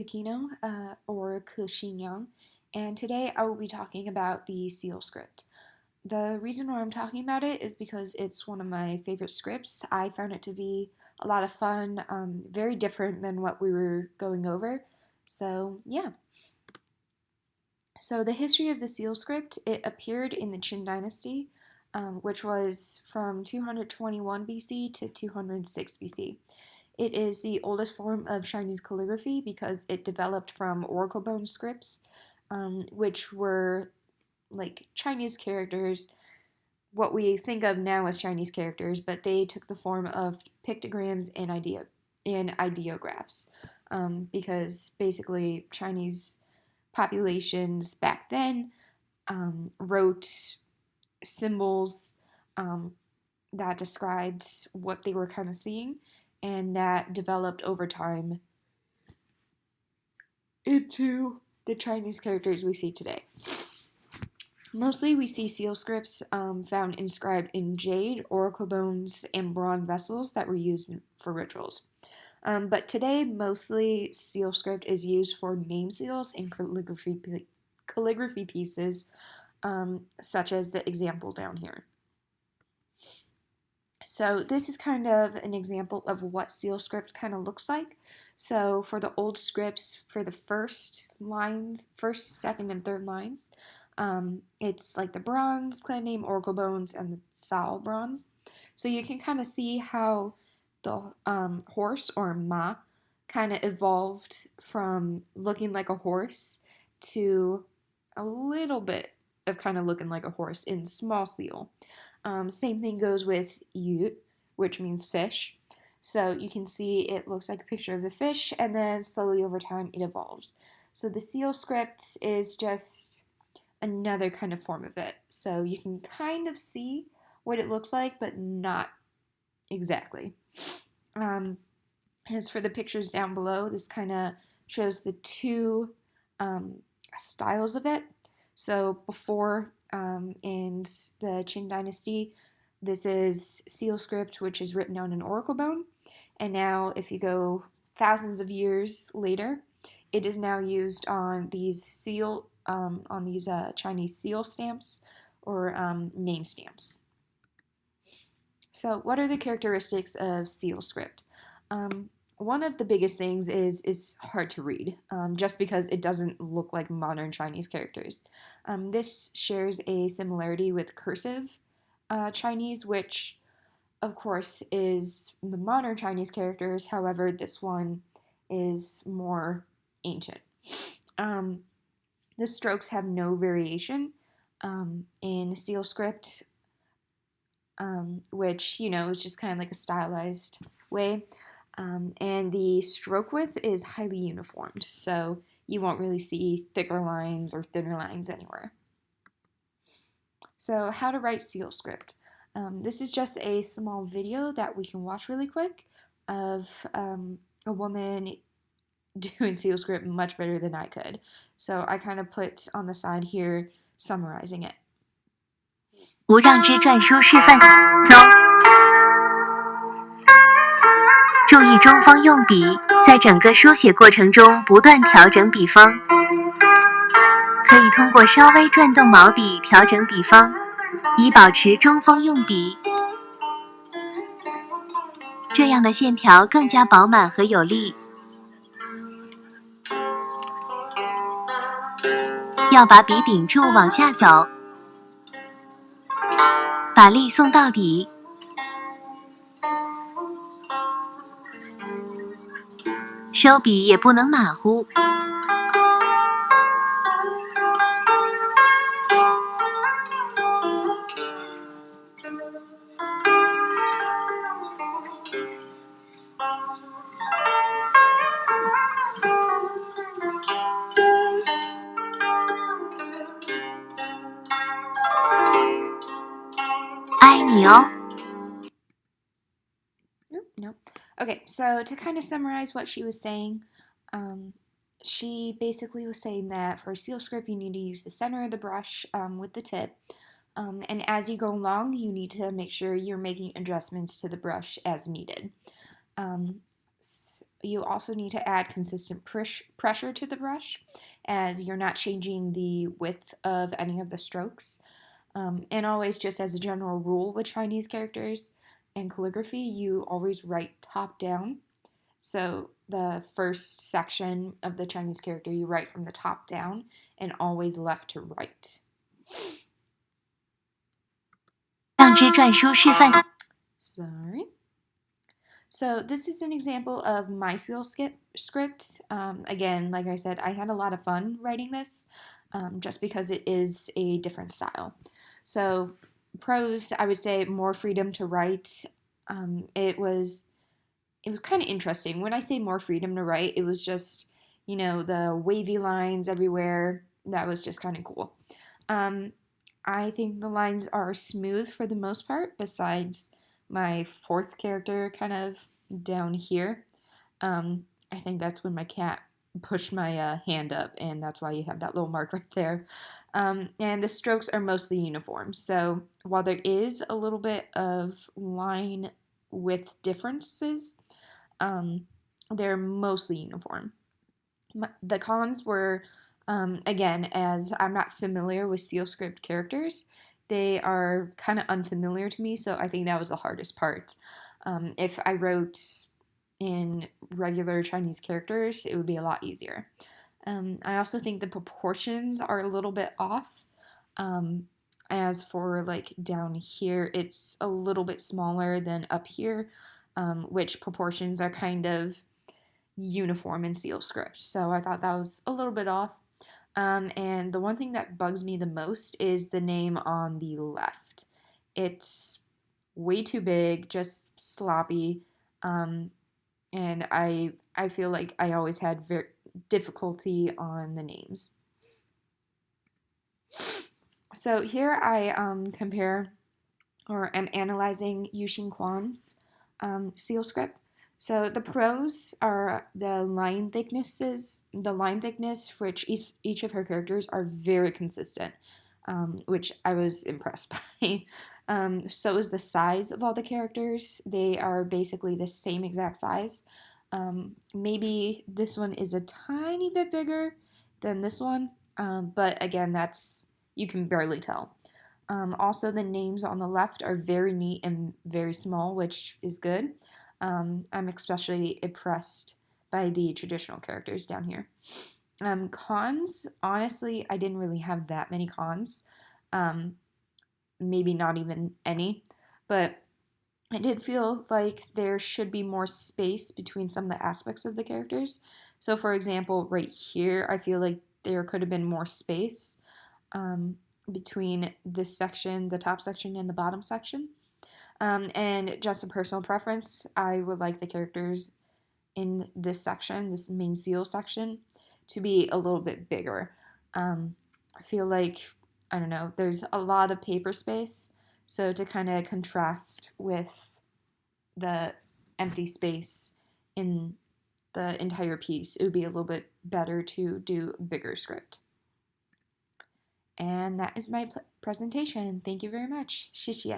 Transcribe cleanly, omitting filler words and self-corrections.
Aquino, or Kuxingyang, and today I will be talking about the Seal script. The reason why I'm talking about it is because it's one of my favorite scripts. I found it to be a lot of fun, very different than what we were going over. So, yeah. So, the history of the Seal script, it appeared in the Qin Dynasty, which was from 221 BC to 206 BC. It is the oldest form of Chinese calligraphy because it developed from oracle bone scripts, which were like Chinese characters, what we think of now as Chinese characters, but they took the form of pictograms and ideographs, because basically Chinese populations back then wrote symbols um, that described what they were kind of seeing, and that developed over time into the Chinese characters we see today. Mostly we see seal scripts found inscribed in jade, oracle bones, and bronze vessels that were used for rituals. But today, mostly seal script is used for name seals and calligraphy pieces, such as the example down here. So this is kind of an example of what seal script kind of looks like. So for the old scripts, for the first lines, first, second, and third lines, it's like the bronze, clan name, oracle bones, and the Sao bronze. So you can kind of see how the horse or ma kind of evolved from looking like a horse to a little bit of kind of looking like a horse in small seal. Same thing goes with yu, which means fish. So you can see it looks like a picture of the fish, and then slowly over time it evolves. So the seal script is just another kind of form of it. So you can kind of see what it looks like, but not exactly. As for the pictures down below, this kind of shows the two styles of it. So before in the Qin Dynasty, this is seal script, which is written on an oracle bone. And now, if you go thousands of years later, it is now used on these Chinese seal stamps or name stamps. So, what are the characteristics of seal script? One of the biggest things is it's hard to read, just because it doesn't look like modern Chinese characters. This shares a similarity with cursive Chinese, which of course is the modern Chinese characters. However, this one is more ancient. Um, the strokes have no variation in seal script, which is just kind of like a stylized way. And the stroke width is highly uniformed, so you won't really see thicker lines or thinner lines anywhere. So how to write seal script. This is just a small video that we can watch really quick of a woman doing seal script much better than I could. So I kind of put on the side here summarizing it. 无让之篆书示范走。注意中锋用笔，在整个书写过程中不断调整笔锋，可以通过稍微转动毛笔调整笔锋，以保持中锋用笔。这样的线条更加饱满和有力。要把笔顶住往下走，把力送到底。收笔也不能马虎。爱你哦。Nope. Okay, so to kind of summarize what she was saying, she basically was saying that for seal script, you need to use the center of the brush with the tip. And as you go along, you need to make sure you're making adjustments to the brush as needed. you also need to add consistent pressure to the brush, as you're not changing the width of any of the strokes. And always, just as a general rule with Chinese characters and calligraphy, you always write top down. So the first section of the Chinese character, you write from the top down and always left to right. 让之篆书示范 Sorry. So this is an example of my seal script. Again, like I said, I had a lot of fun writing this, just because it is a different style. So prose, I would say more freedom to write. It was kind of interesting. When I say more freedom to write, it was just, the wavy lines everywhere. That was just kind of cool. I think the lines are smooth for the most part, besides my fourth character kind of down here. I think that's when my cat pushed my hand up, and that's why you have that little mark right there. And the strokes are mostly uniform. So while there is a little bit of line width differences, they're mostly uniform. The cons were, again, as I'm not familiar with seal script characters, they are kind of unfamiliar to me, so I think that was the hardest part. If I wrote in regular Chinese characters, it would be a lot easier. I also think the proportions are a little bit off. As for like down here, it's a little bit smaller than up here, which proportions are kind of uniform in seal script. So I thought that was a little bit off. And the one thing that bugs me the most is the name on the left. It's way too big, just sloppy, and I feel like I always had difficulty on the names. So here I compare, or am analyzing Yuxin Quan's seal script. So the prose are the line thicknesses. The line thickness for each of her characters are very consistent, which I was impressed by. So is the size of all the characters. They are basically the same exact size. Maybe this one is a tiny bit bigger than this one, but again, you can barely tell. Also, the names on the left are very neat and very small, which is good. I'm especially impressed by the traditional characters down here. Cons, honestly, I didn't really have that many cons. Maybe not even any, but I did feel like there should be more space between some of the aspects of the characters. So, for example, right here, I feel like there could have been more space between this section, the top section, and the bottom section. And just a personal preference, I would like the characters in this section, this main seal section, to be a little bit bigger. I feel like, I don't know, there's a lot of paper space, so to kind of contrast with the empty space in the entire piece, it would be a little bit better to do a bigger script. And that is my presentation. Thank you very much. 谢谢。